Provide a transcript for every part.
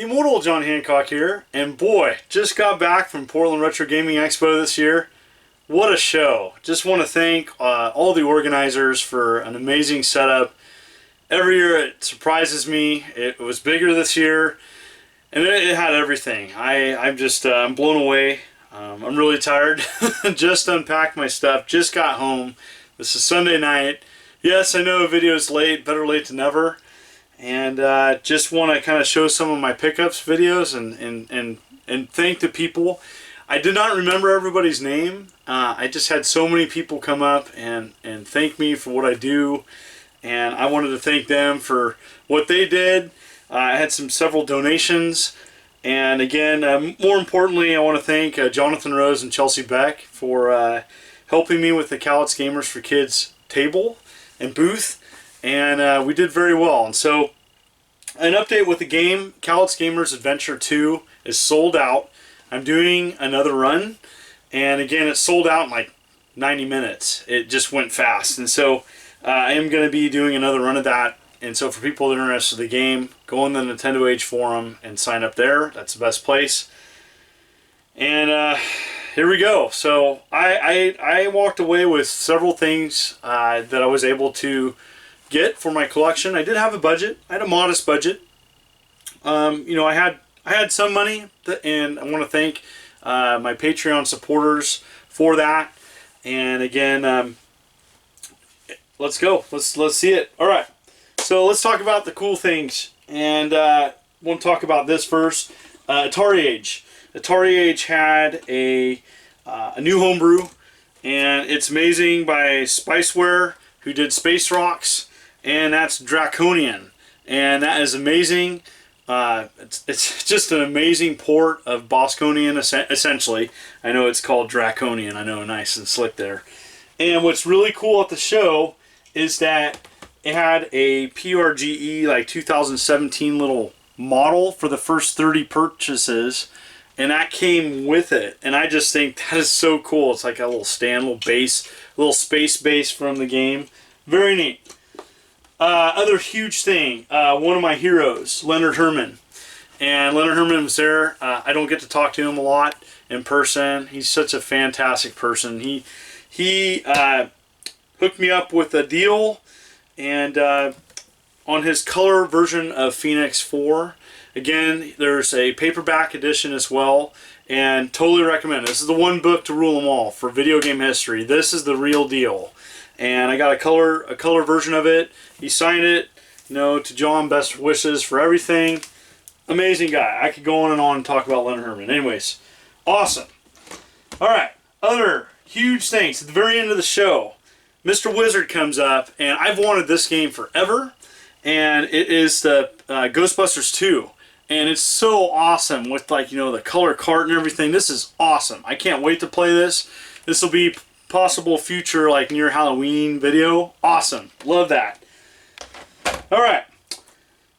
The immortal John Hancock here, and boy, just got back from Portland Retro Gaming Expo this year. What a show. Just want to thank all the organizers for an amazing setup. Every year it surprises me. It was bigger this year, and it had everything. I'm blown away. I'm really tired. Just unpacked my stuff, just got home. This is Sunday night. Yes, I know a video is late, better late than never. And just want to kind of show some of my pickups videos and thank the people. I did not remember everybody's name. I just had so many people come up and thank me for what I do, and I wanted to thank them for what they did. I had several donations, and again, more importantly, I want to thank Jonathan Rose and Chelsea Beck for helping me with the Callets Gamers for Kids table and booth. And we did very well. And so, an update with the game, Callets Gamers Adventure 2 is sold out. I'm doing another run, and again, it's sold out in like 90 minutes. It just went fast. And so, I am going to be doing another run of that. And so, for people that are interested in the game, go on the Nintendo Age forum and sign up there. That's the best place. And here we go. So, I walked away with several things that I was able to get for my collection. I did have a budget. I had a modest budget. You know, I had some money, and I want to thank my Patreon supporters for that. And again, let's go. Let's see it. All right. So let's talk about the cool things, and want to talk about this first. Atari Age. Atari Age had a new homebrew, and it's amazing by Spiceware, who did Space Rocks. And that's Draconian, and that is amazing. It's just an amazing port of Bosconian, essentially. I know it's called Draconian. I know, nice and slick there. And what's really cool at the show is that it had a PRGE like 2017 little model for the first 30 purchases, and that came with it. And I just think that is so cool. It's like a little stand, little base, little space base from the game. Very neat. Other huge thing, one of my heroes, Leonard Herman. And Leonard Herman was there. I don't get to talk to him a lot in person. He's such a fantastic person. He hooked me up with a deal, and on his color version of Phoenix 4. Again, there's a paperback edition as well, and totally recommend it. This is the one book to rule them all for video game history. This is the real deal. And I got a color version of it. He signed it. You know, to John, best wishes for everything. Amazing guy. I could go on and talk about Leonard Herman. Anyways, awesome. All right, other huge things. At the very end of the show, Mr. Wizard comes up, and I've wanted this game forever. And it is the Ghostbusters 2. And it's so awesome with, like, you know, the color cart and everything. This is awesome. I can't wait to play this. This will be possible future, like, near Halloween video. Awesome. Love that. Alright.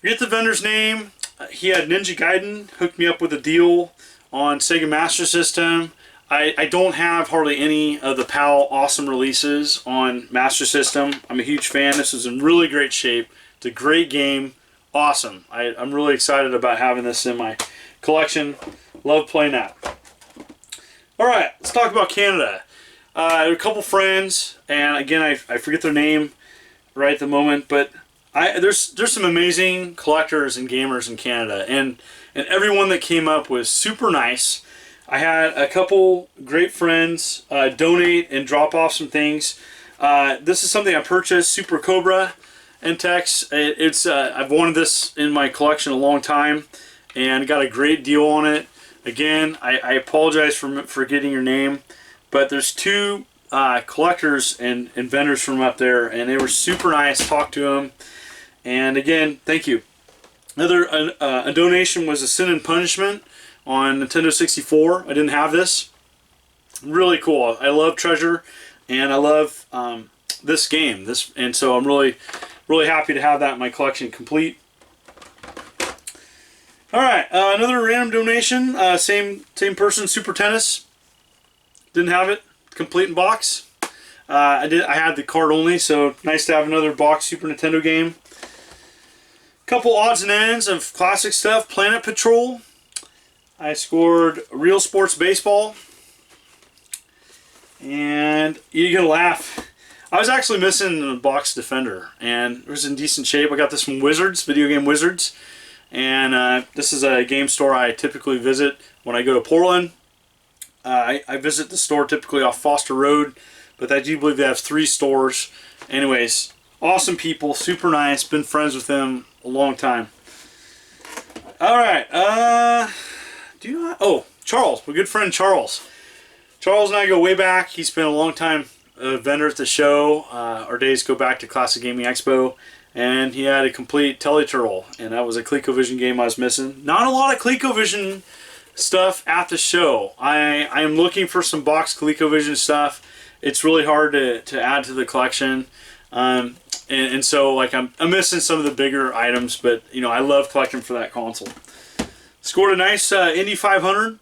Forget the vendor's name. He had Ninja Gaiden hooked me up with a deal on Sega Master System. I don't have hardly any of the PAL awesome releases on Master System. I'm a huge fan. This is in really great shape. It's a great game. Awesome. I'm really excited about having this in my collection. Love playing that. Alright, let's talk about Canada. A couple friends, and again, I forget their name right at the moment, but there's some amazing collectors and gamers in Canada, and everyone that came up was super nice. I had a couple great friends donate and drop off some things. This is something I purchased, Super Cobra Intex. I've wanted this in my collection a long time, and got a great deal on it. Again, I apologize for forgetting your name. But there's two collectors and vendors from up there, and they were super nice. Talked to them, and again, thank you. Another a donation was a Sin and Punishment on Nintendo 64. I didn't have this. Really cool. I love Treasure, and I love this game. And so I'm really happy to have that in my collection complete. All right, another random donation. Same person, Super Tennis. Didn't have it complete in box. I had the card only, so nice to have another box Super Nintendo game. Couple odds and ends of classic stuff. Planet Patrol. I scored Real Sports Baseball. And you're going to laugh. I was actually missing the box Defender, and it was in decent shape. I got this from Wizards, Video Game Wizards. And this is a game store I typically visit when I go to Portland. I visit the store typically off Foster Road, but I do believe they have 3 stores. Anyways, awesome people, super nice, been friends with them a long time. Alright, Charles, my good friend Charles. Charles and I go way back. He's been a long time vendor at the show. Our days go back to Classic Gaming Expo, and he had a complete Teleturtle, and that was a ColecoVision game I was missing. Not a lot of ColecoVision stuff at the show. I am looking for some box ColecoVision stuff. It's really hard to add to the collection, and so like I'm missing some of the bigger items, but you know, I love collecting for that console. Scored a nice Indy 500.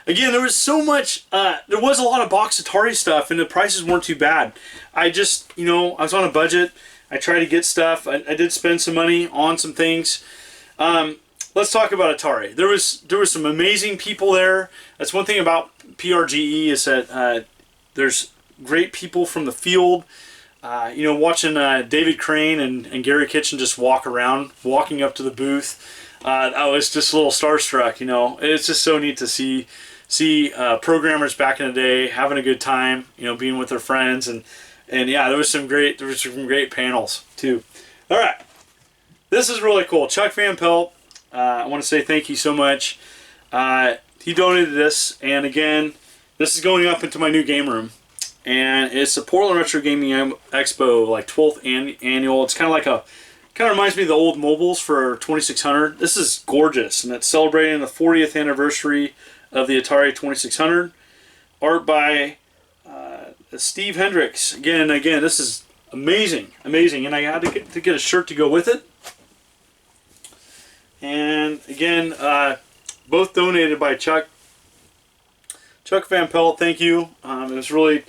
Again, there was so much, there was a lot of box Atari stuff, and the prices weren't too bad. I just, you know, I was on a budget. I tried to get stuff. I did spend some money on some things. Let's talk about Atari. There was some amazing people there. That's one thing about PRGE, is that there's great people from the field. You know, watching David Crane and Gary Kitchen just walking up to the booth. I was just a little starstruck, you know. It's just so neat to see programmers back in the day having a good time, you know, being with their friends, and yeah, there was some great panels too. All right, this is really cool. Chuck Van Pelt, I want to say thank you so much. He donated this, and again, this is going up into my new game room, and it's the Portland Retro Gaming Expo, like 12th annual. It's kind of reminds me of the old mobiles for 2600. This is gorgeous, and it's celebrating the 40th anniversary of the Atari 2600. Art by Steve Hendricks. Again, this is amazing, and I had to get a shirt to go with it. And again, both donated by Chuck Van Pelt. Thank you. It was really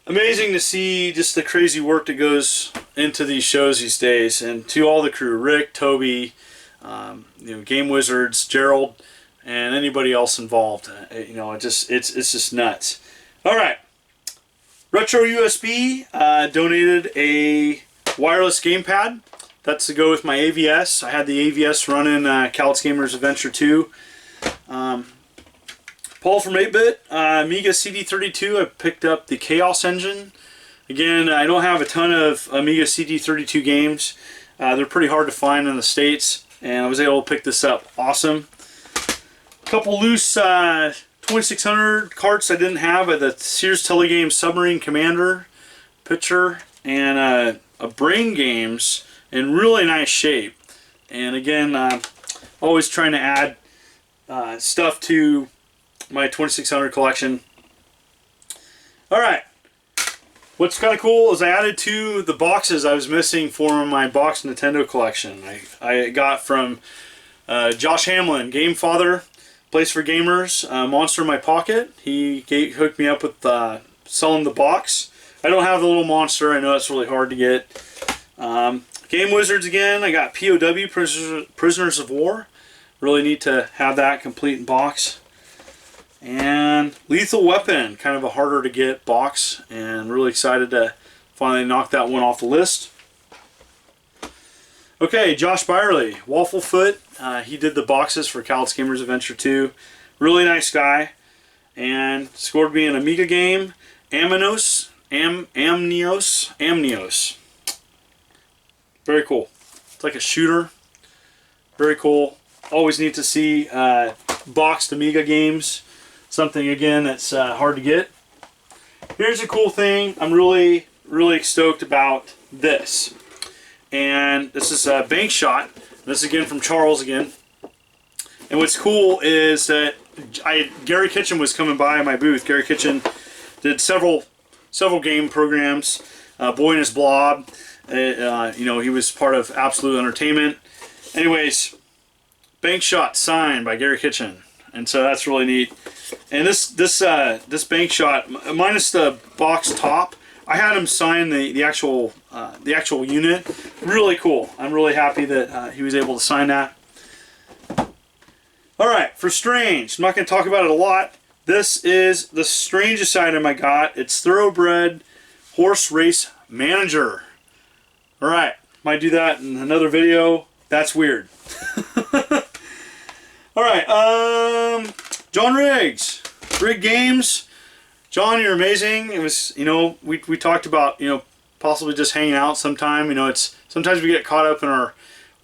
amazing to see just the crazy work that goes into these shows these days, and to all the crew, Rick, Toby, you know, Game Wizards, Gerald, and anybody else involved. You know, it's just nuts. All right, Retro USB donated a wireless gamepad. That's to go with my AVS. I had the AVS running Calix Gamers Adventure 2. Paul from 8-Bit, Amiga CD32, I picked up the Chaos Engine. Again, I don't have a ton of Amiga CD32 games. They're pretty hard to find in the States, and I was able to pick this up. Awesome. A couple loose 2600 carts I didn't have at the Sears Telegame Submarine Commander picture, and a Brain Games in really nice shape. And again, always trying to add stuff to my 2600 collection. Alright, what's kind of cool is I added to the boxes I was missing for my box Nintendo collection. I got from Josh Hamlin, Game Father, Place for Gamers, Monster in My Pocket. He hooked me up with selling the box. I don't have the little monster. I know it's really hard to get. Game Wizards again. I got POW, Prisoners of War. Really need to have that complete in box. And Lethal Weapon, kind of a harder to get box, and really excited to finally knock that one off the list. Okay, Josh Byerly, Wafflefoot. He did the boxes for Calix Gamers Adventure 2. Really nice guy, and scored me an Amiga game, Amnios. Very cool. It's like a shooter. Very cool. Always need to see boxed Amiga games. Something again that's hard to get. Here's a cool thing. I'm really stoked about this, and this is a bank shot. This is again from Charles again. And what's cool is that Gary Kitchen was coming by my booth. Gary Kitchen did several game programs. Boy and His Blob. You know, he was part of Absolute Entertainment. Anyways, bank shot signed by Gary Kitchen, and so that's really neat. And this bank shot, minus the box top, I had him sign the actual unit. Really cool. I'm really happy that he was able to sign that. All right, for strange, I'm not going to talk about it a lot. This is the strangest item I got. It's Thoroughbred Horse Race Manager. All right, might do that in another video. That's weird. All right, John Riggs, Rig Games. John, you're amazing. It was, you know, we talked about, you know, possibly just hanging out sometime. You know, it's sometimes we get caught up in our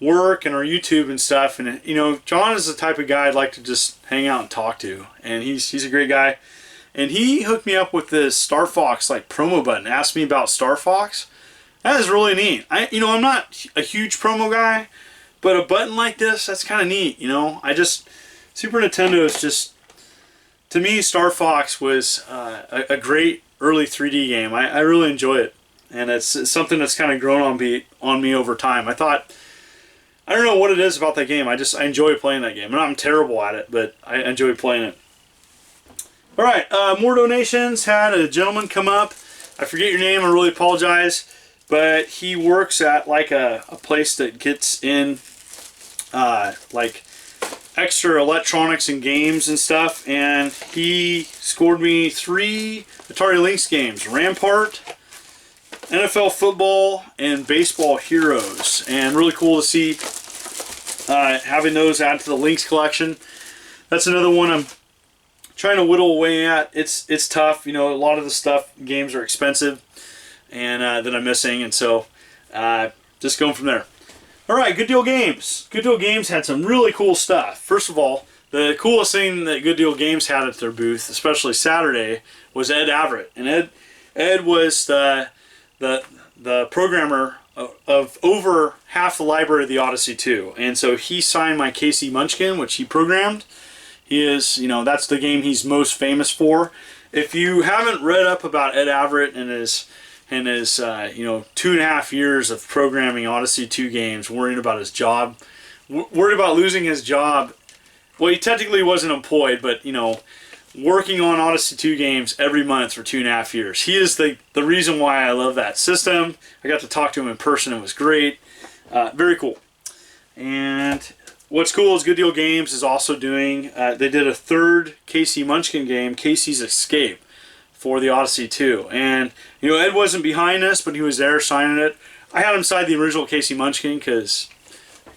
work and our YouTube and stuff, and you know, John is the type of guy I'd like to just hang out and talk to, and he's a great guy. And he hooked me up with this Star Fox like promo button, asked me about Star Fox. That is really neat. You know, I'm not a huge promo guy, but a button like this, that's kind of neat. You know, Super Nintendo is just, to me, Star Fox was a great early 3D game. I really enjoy it, and it's something that's kind of grown on me over time. I don't know what it is about that game. I enjoy playing that game. And I'm terrible at it, but I enjoy playing it. All right, more donations. Had a gentleman come up. I forget your name. I really apologize. But he works at like a place that gets in like extra electronics and games and stuff. And he scored me 3 Atari Lynx games. Rampart, NFL Football, and Baseball Heroes. And really cool to see having those add to the Lynx collection. That's another one I'm trying to whittle away at. It's tough. You know, a lot of the games are expensive and that I'm missing. And so just going from there. All right, Good Deal Games. Good Deal Games had some really cool stuff. First of all, the coolest thing that Good Deal Games had at their booth, especially Saturday, was Ed Averitt. And Ed was the programmer of over half the library of the Odyssey 2. And so he signed my KC Munchkin, which he programmed. He is, you know, that's the game he's most famous for. If you haven't read up about Ed Averitt and his you know, 2.5 years of programming Odyssey 2 games, worrying about his job, worried about losing his job. Well, he technically wasn't employed, but, you know, working on Odyssey 2 games every month for 2.5 years. He is the reason why I love that system. I got to talk to him in person. It was great. Very cool. And what's cool is Good Deal Games is also doing, they did a 3rd KC Munchkin game, KC's Escape, for the Odyssey 2. And, you know, Ed wasn't behind this, but he was there signing it. I had him sign the original KC Munchkin because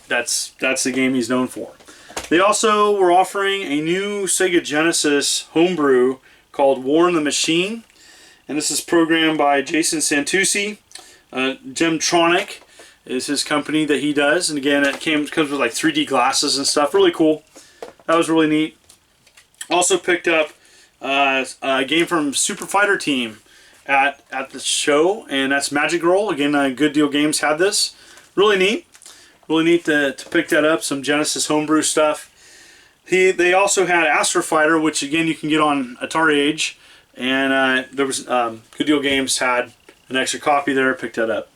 that's the game he's known for. They also were offering a new Sega Genesis homebrew called War in the Machine. And this is programmed by Jason Santucci. Gemtronic is his company that he does. And again, it comes with like 3D glasses and stuff. Really cool. That was really neat. Also picked up a game from Super Fighter Team at the show. And that's Magic Roll. Again, Good Deal Games had this. Really neat. Really neat to pick that up, some Genesis homebrew stuff. They also had Astro Fighter, which again you can get on Atari Age, and there was Good Deal Games had an extra copy there. Picked that up.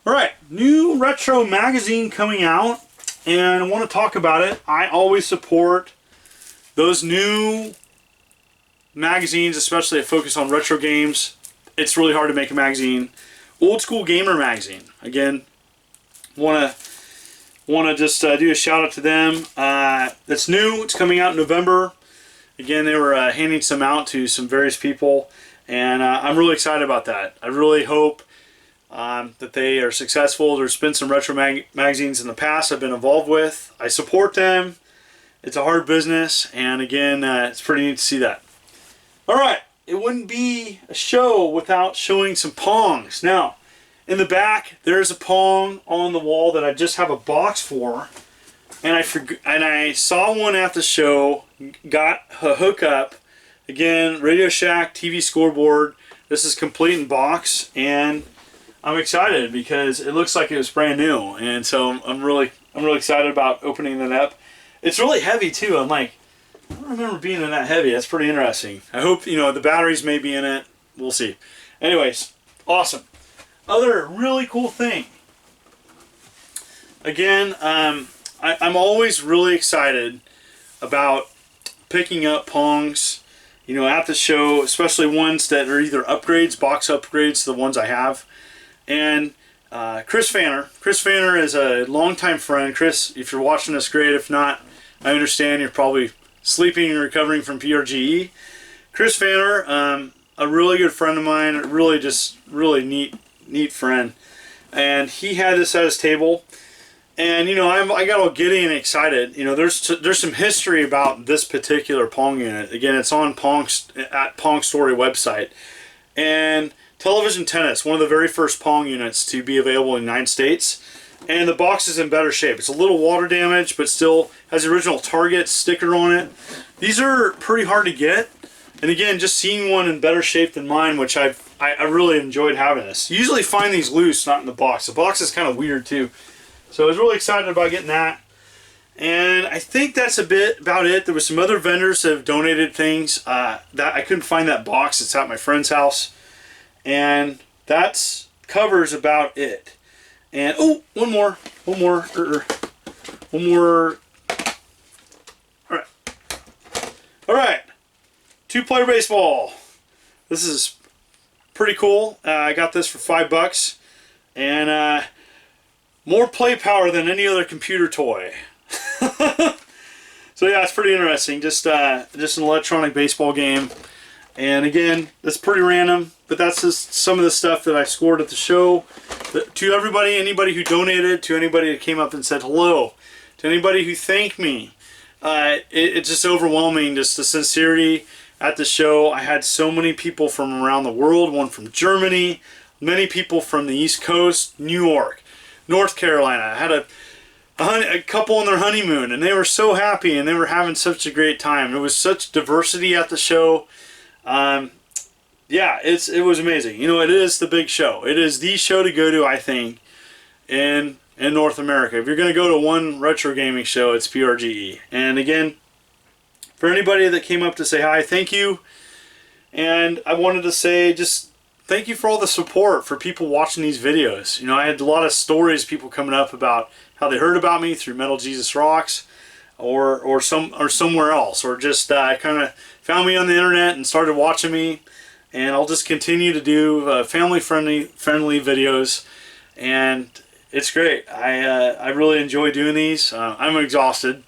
All right, new retro magazine coming out, and I want to talk about it. I always support those new magazines, especially that focus on retro games. It's really hard to make a magazine. Old School Gamer magazine. Again, want to just do a shout out to them. It's new. It's coming out in November. Again, they were handing some out to some various people, and I'm really excited about that. I really hope that they are successful. There's been some retro magazines in the past I've been involved with. I support them. It's a hard business, and again, it's pretty neat to see that. All right, it wouldn't be a show without showing some Pongs. Now, in the back, there's a Pong on the wall that I just have a box for, and I saw one at the show, got a hookup. Again, Radio Shack TV scoreboard. This is complete in box, and I'm excited because it looks like it was brand new, and so I'm really excited about opening that up. It's really heavy too. I'm like, I don't remember being in that heavy. That's pretty interesting. I hope, you know, the batteries may be in it. We'll see. Anyways, awesome. Other really cool thing. Again, I'm always really excited about picking up Pongs. you know, at the show, especially ones that are either upgrades, box upgrades to the ones I have. And Chris Fanner is a longtime friend. Chris, if you're watching this, great. If not, I understand you're probably sleeping and recovering from PRGE. Chris Fanner, a really good friend of mine, really neat friend. And he had this at his table. And, you know, I got all giddy and excited. You know, there's some history about this particular Pong unit. Again, it's on Pongs, at Pong Story website. And television tennis, one of the very first Pong units to be available in the United States. And the box is in better shape. It's a little water damaged, but still has the original Target sticker on it. These are pretty hard to get. And again, just seeing one in better shape than mine, which I really enjoyed having this. You usually find these loose, not in the box. The box is kind of weird too. So I was really excited about getting that. And I think that's about it. There was some other vendors that have donated things that I couldn't find that box. It's at my friend's house. And that covers about it. And oh, one more. All right. Two-player baseball. This is pretty cool. I got this for $5, and more play power than any other computer toy. So yeah, it's pretty interesting. Just an electronic baseball game. And again, that's pretty random, but that's just some of the stuff that I scored at the show. To everybody, anybody who donated, to anybody that came up and said hello, to anybody who thanked me, it's just overwhelming, just the sincerity at the show. I had so many people from around the world, one from Germany, many people from the East Coast, New York, North Carolina. I had a couple on their honeymoon, and they were so happy, and they were having such a great time. There was such diversity at the show. Yeah, it was amazing. You know, it is the big show. It is the show to go to, I think, in North America. If you're going to go to one retro gaming show, it's PRGE. And again, for anybody that came up to say hi, thank you. And I wanted to say just thank you for all the support for people watching these videos. You know, I had a lot of stories, people coming up about how they heard about me through Metal Jesus Rocks or somewhere else, or just kind of found me on the internet and started watching me. And I'll just continue to do family-friendly videos, and it's great. I really enjoy doing these. I'm exhausted.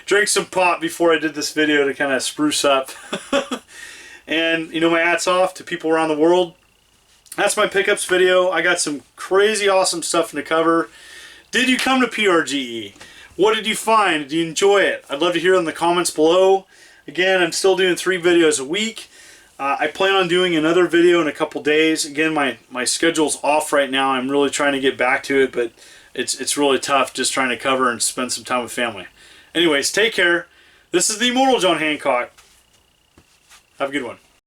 Drank some pop before I did this video to kind of spruce up. And, you know, my hats off to people around the world. That's my pickups video. I got some crazy awesome stuff to cover. Did you come to PRGE? What did you find? Did you enjoy it? I'd love to hear in the comments below. Again, I'm still doing 3 videos a week. I plan on doing another video in a couple days. Again, my schedule's off right now. I'm really trying to get back to it, but it's really tough just trying to cover and spend some time with family. Anyways, take care. This is the Immortal John Hancock. Have a good one.